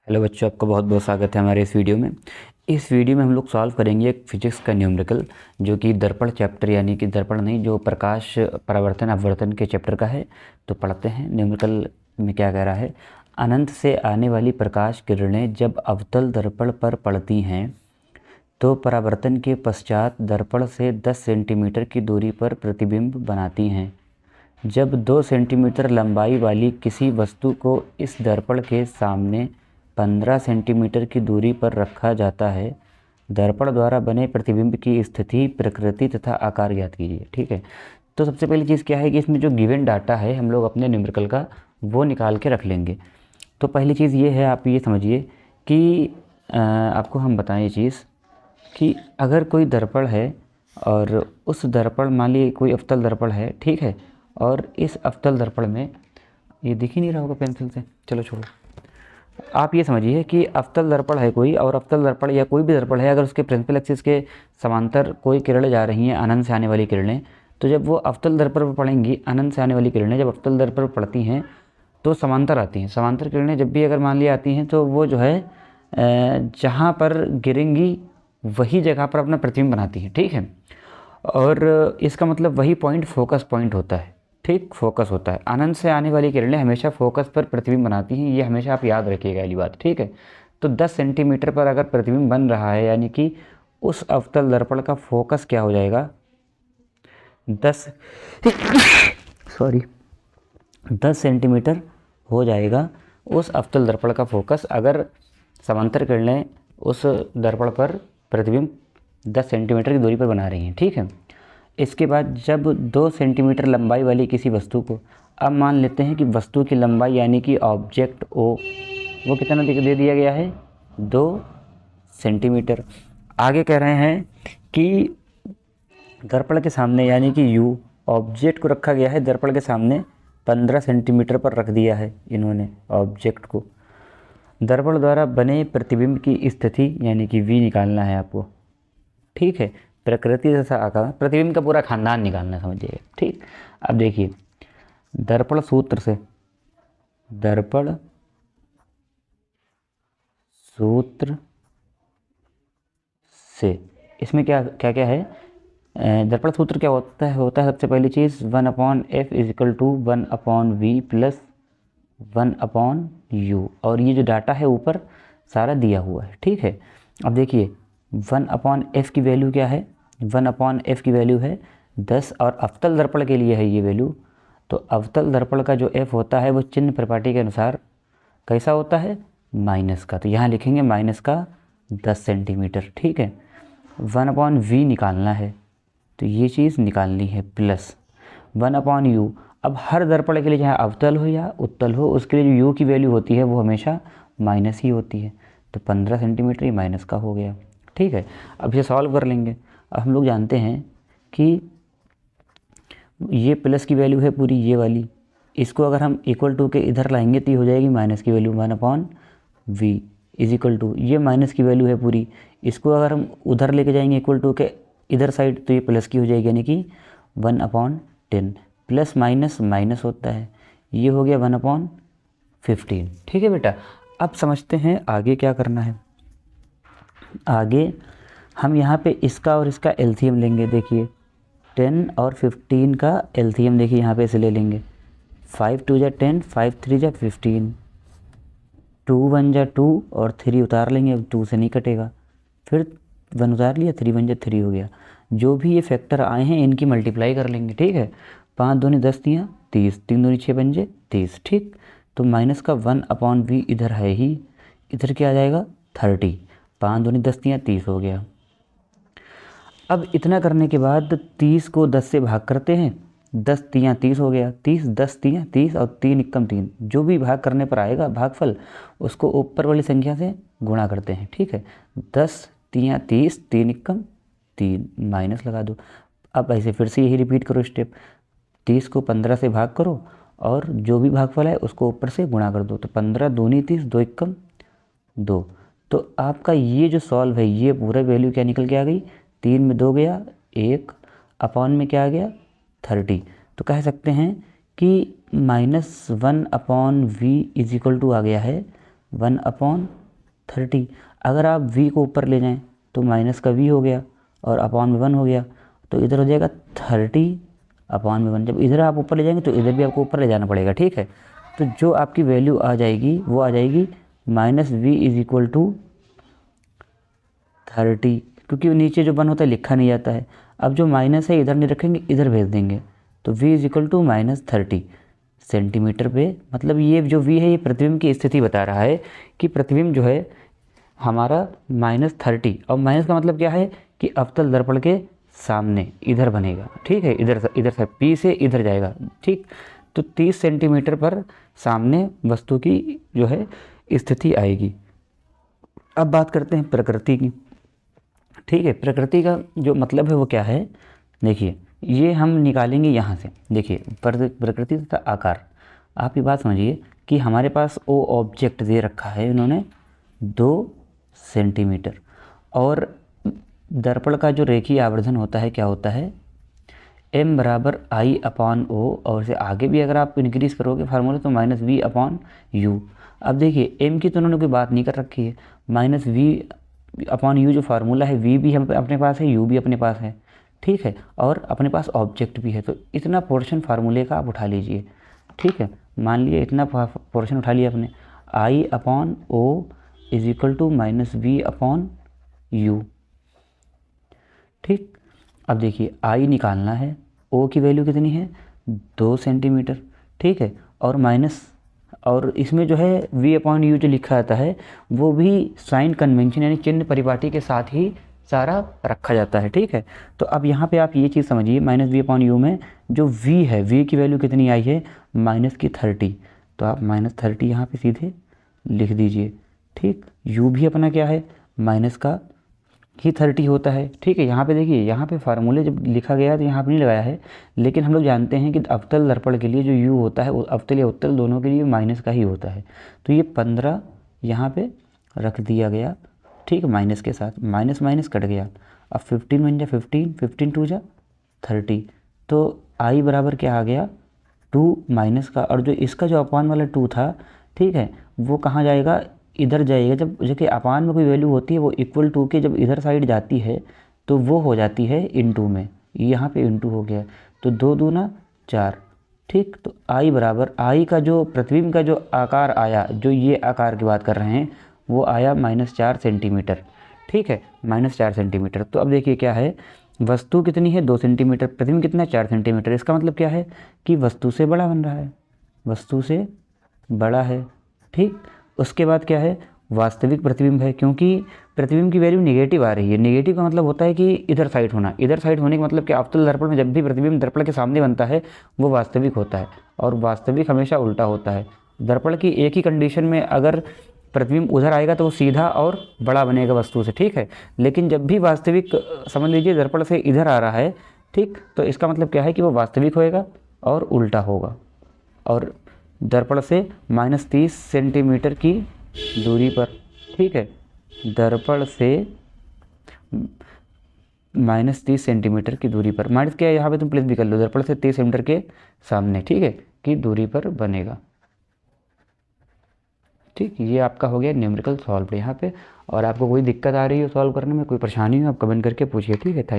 Hello बच्चों, आपका बहुत बहुत स्वागत है हमारे इस वीडियो में। इस वीडियो में हम लोग सॉल्व करेंगे एक फिजिक्स का न्यूमेरिकल, जो कि दर्पण चैप्टर यानी कि दर्पण नहीं, जो प्रकाश परावर्तन अपवर्तन के चैप्टर का है। तो पढ़ते हैं न्यूमेरिकल में क्या कह रहा है। अनंत से आने वाली प्रकाश किरणें जब अवतल दर्पण पर पड़ती हैं तो परावर्तन के पश्चात दर्पण से 10 सेंटीमीटर की दूरी पर प्रतिबिंब बनाती हैं। जब 2 सेंटीमीटर लंबाई वाली किसी वस्तु को इस दर्पण के सामने 15 सेंटीमीटर की दूरी पर रखा जाता है, दर्पण द्वारा बने प्रतिबिंब की स्थिति, प्रकृति तथा आकार ज्ञात कीजिए। ठीक है, तो सबसे पहली चीज़ क्या है कि इसमें जो गिवन डाटा है हम लोग अपने न्यूमेरिकल का वो निकाल के रख लेंगे। तो पहली चीज़ ये है, आप ये समझिए कि आपको हम बताएं ये चीज़ कि अगर कोई दर्पण है और उस दर्पण, मान लीजिए कोई अवतल दर्पण है, ठीक है, और इस अवतल दर्पण में, ये दिख ही नहीं रहा होगा पेंसिल से, चलो छोड़ो। आप ये समझिए कि अवतल दर्पण है कोई, और अवतल दर्पण या कोई भी दर्पण है, अगर उसके प्रिंसिपल एक्सिस के समांतर कोई किरणें जा रही हैं, अनंत से आने वाली किरणें, तो जब वो अवतल दर्पण पर पड़ेंगी, अनंत से आने वाली किरणें जब अवतल दर्पण पर पड़ती हैं तो समांतर आती हैं। समांतर किरणें जब भी अगर मान लिया आती हैं तो वो जो है जहाँ पर गिरेंगी वही जगह पर अपना प्रतिबिंब बनाती हैं। ठीक है, और इसका मतलब वही पॉइंट फोकस पॉइंट होता है। ठीक, फोकस होता है। अनंत से आने वाली किरणें हमेशा फोकस पर प्रतिबिंब बनाती हैं, ये हमेशा आप याद रखिएगा ये बात। ठीक है, तो 10 सेंटीमीटर पर अगर प्रतिबिंब बन रहा है, यानी कि उस अवतल दर्पण का फोकस क्या हो जाएगा, 10 सॉरी 10 सेंटीमीटर हो जाएगा उस अवतल दर्पण का फोकस, अगर समांतर किरणें उस दर्पण पर प्रतिबिंब 10 सेंटीमीटर की दूरी पर बना रही हैं। ठीक है, इसके बाद जब 2 सेंटीमीटर लंबाई वाली किसी वस्तु को, अब मान लेते हैं कि वस्तु की लंबाई यानी कि ऑब्जेक्ट ओ, वो कितना दे दिया गया है, 2 सेंटीमीटर। आगे कह रहे हैं कि दर्पण के सामने यानी कि यू, ऑब्जेक्ट को रखा गया है दर्पण के सामने 15 सेंटीमीटर पर रख दिया है इन्होंने ऑब्जेक्ट को। दर्पण द्वारा बने प्रतिबिंब की स्थिति यानी कि वी निकालना है आपको। ठीक है, प्रकृति तथा आकार, प्रतिबिंब का पूरा खानदान निकालना, समझिए। ठीक, अब देखिए दर्पण सूत्र से, दर्पण सूत्र से इसमें क्या क्या क्या है, दर्पण सूत्र क्या होता है सबसे पहली चीज़ 1/f is equal to 1/v plus 1/u, और ये जो डाटा है ऊपर सारा दिया हुआ है। ठीक है, अब देखिए 1/f की वैल्यू क्या है, 1/f की वैल्यू है 10, और अवतल दर्पण के लिए है ये वैल्यू। तो अवतल दर्पण का जो f होता है वो चिन्ह प्रपाटी के अनुसार कैसा होता है, माइनस का, तो यहाँ लिखेंगे माइनस का 10 सेंटीमीटर। ठीक है, 1/v निकालना है, तो ये चीज़ निकालनी है, प्लस 1/u। अब हर दर्पण के लिए चाहे अवतल हो या उत्तल हो, उसके लिए जो u की वैल्यू होती है वो हमेशा माइनस ही होती है, तो 15 सेंटीमीटर ही माइनस का हो गया। ठीक है, अब इसे सॉल्व कर लेंगे। अब हम लोग जानते हैं कि ये प्लस की वैल्यू है पूरी ये वाली, इसको अगर हम इक्वल टू के इधर लाएंगे तो ये हो जाएगी माइनस की value 1/v is equal to, ये माइनस की वैल्यू है पूरी, इसको अगर हम उधर लेके जाएंगे इक्वल टू के इधर साइड तो ये प्लस की हो जाएगी, यानी कि 1/10। प्लस माइनस माइनस होता है, ये हो गया 1/15। ठीक है बेटा, अब समझते हैं आगे क्या करना है। आगे हम यहाँ पे इसका और इसका एलसीएम लेंगे। देखिए 10 और 15 का एलसीएम देखिए यहाँ पे इसे ले लेंगे, 5 2 जा 10, 5 3 जा 15, 2 1 जा 2 और 3 उतार लेंगे, अब 2 से नहीं कटेगा, फिर 1 उतार लिया, 3 1 जा 3 हो गया। जो भी ये फैक्टर आए हैं इनकी मल्टीप्लाई कर लेंगे। ठीक है, 5 दूनी 10 तियाँ 30, 3 दूनी 6 पंजे 30। ठीक, तो माइनस का 1/v इधर है ही, इधर क्या आ जाएगा 30, 5 दूनी 10 तियाँ 30 हो गया। अब इतना करने के बाद 30 को 10 से भाग करते हैं, 10 तियाँ 30 हो गया, 30 10 तियाँ 30 और 3 इक्कम 3, जो भी भाग करने पर आएगा भागफल उसको ऊपर वाली संख्या से गुणा करते हैं। ठीक है, 10 तियाँ 30, 3 इक्कम 3, माइनस लगा दो। अब ऐसे फिर से यही रिपीट करो स्टेप, 30 को 15 से भाग करो और जो भी भागफल है उसको ऊपर से गुणा कर दो, तो 15 दूनी 30, 2 इक्कम 2। तो आपका ये जो सॉल्व है ये पूरा वैल्यू क्या निकल के आ गई, 3 में 2 गया 1, अपॉन में क्या आ गया 30। तो कह सकते हैं कि -1/v इज इक्वल टू आ गया है 1/30। अगर आप v को ऊपर ले जाएं तो माइनस का v हो गया और अपॉन में 1 हो गया, तो इधर हो जाएगा 30/1। जब इधर आप ऊपर ले जाएंगे तो इधर भी आपको ऊपर ले जाना पड़ेगा, ठीक है। तो जो आपकी वैल्यू आ जाएगी वो आ जाएगी -v = 30, क्योंकि नीचे जो 1 होता है लिखा नहीं जाता है। अब जो माइनस है इधर नहीं रखेंगे, इधर भेज देंगे, तो v = -30 सेंटीमीटर पे। मतलब ये जो v है ये प्रतिबिंब की स्थिति बता रहा है कि प्रतिबिंब जो है हमारा -30, और माइनस का मतलब क्या है कि अवतल दर्पण के सामने इधर बनेगा, ठीक है। इधर से P से इधर जाएगा, ठीक। तो 30 सेंटीमीटर पर सामने वस्तु की जो है स्थिति आएगी। अब बात करते हैं प्रकृति की, ठीक है। प्रकृति का जो मतलब है वो क्या है, देखिए ये हम निकालेंगे यहाँ से। देखिए प्रकृति तथा आकार, आप ये बात समझिए कि हमारे पास वो ऑब्जेक्ट दे रखा है इन्होंने 2 सेंटीमीटर, और दर्पण का जो रेखीय आवर्धन होता है क्या होता है, m = I/O, और से आगे भी अगर आप इंक्रीज करोगे फार्मूला तो -v/u। अब देखिए m की तो उन्होंने कोई बात नहीं कर रखी है, -v/u जो फार्मूला है, v भी हम अपने पास है, u भी अपने पास है, ठीक है, और अपने पास ऑब्जेक्ट भी है। तो इतना पोर्शन फार्मूले का आप उठा लीजिए, ठीक है। मान लीजिए इतना पोर्शन उठा लिया आपने, I/O = -v/u, ठीक। अब देखिए I निकालना है, O की वैल्यू कितनी है 2 सेंटीमीटर, ठीक है, और माइनस, और इसमें जो है v/u जो लिखा जाता है वो भी साइन कन्वेंशन यानी चिन्ह परिपाटी के साथ ही सारा रखा जाता है, ठीक है। तो अब यहाँ पे आप ये चीज़ समझिए, -v/u में जो v है, v की वैल्यू कितनी आई है -30, तो आप -30 यहाँ पे सीधे लिख दीजिए, ठीक। u भी अपना क्या है माइनस का ही 30 होता है, ठीक है। यहाँ पे देखिए, यहाँ पे फार्मूले जब लिखा गया तो यहाँ पे नहीं लगाया है, लेकिन हम लोग जानते हैं कि अवतल दर्पण के लिए जो u होता है वो अवतल या उत्तल दोनों के लिए माइनस का ही होता है। तो ये 15 यहाँ पे रख दिया गया, ठीक, माइनस के साथ, माइनस माइनस कट गया। अब 15 बन जा 15, 15 2 जा 30, तो I बराबर क्या आ गया 2 माइनस का, और जो इसका जो अपान वाला 2 था, ठीक है, वो कहाँ जाएगा, इधर जाएगा। जब जो कि अपान में कोई वैल्यू होती है वो इक्वल टू के जब इधर साइड जाती है तो वो हो जाती है इनटू में, यहाँ पे इनटू हो गया, तो 2 दूना 4, ठीक। तो I बराबर, I का जो प्रतिबिंब का जो आकार आया, जो ये आकार की बात कर रहे हैं, वो आया -4 सेंटीमीटर, ठीक है, -4 सेंटीमीटर। तो अब देखिए क्या है, वस्तु कितनी है 2 सेंटीमीटर, प्रतिबिंब कितना है 4 सेंटीमीटर। इसका मतलब क्या है कि वस्तु से बड़ा बन रहा है, वस्तु से बड़ा है, ठीक। उसके बाद क्या है, वास्तविक प्रतिबिंब है, क्योंकि प्रतिबिंब की वैल्यू नेगेटिव आ रही है। नेगेटिव का मतलब होता है कि इधर साइड होना, इधर साइड होने का मतलब कि अवतल दर्पण में जब भी प्रतिबिंब दर्पण के सामने बनता है वो वास्तविक होता है, और वास्तविक हमेशा उल्टा होता है। दर्पण की एक ही कंडीशन में अगर प्रतिबिंब उधर आएगा तो वो सीधा और बड़ा बनेगा वस्तु से, ठीक है। लेकिन जब भी वास्तविक, समझ लीजिए दर्पण से इधर आ रहा है, ठीक, तो इसका मतलब क्या है कि वो वास्तविक होएगा और उल्टा होगा। और दर्पण से -30 सेंटीमीटर की दूरी पर, ठीक है, दर्पण से -30 सेंटीमीटर की दूरी पर, माइनस क्या है यहाँ पे तुम प्लस भी कर लो, दर्पण से 30 सेंटीमीटर के सामने, ठीक है, की दूरी पर बनेगा, ठीक। ये आपका हो गया न्यूमेरिकल सॉल्व यहाँ पे। और आपको कोई दिक्कत आ रही हो सॉल्व करने में, कोई परेशानी हो, आप कमेंट करके पूछिए, ठीक है। थैंक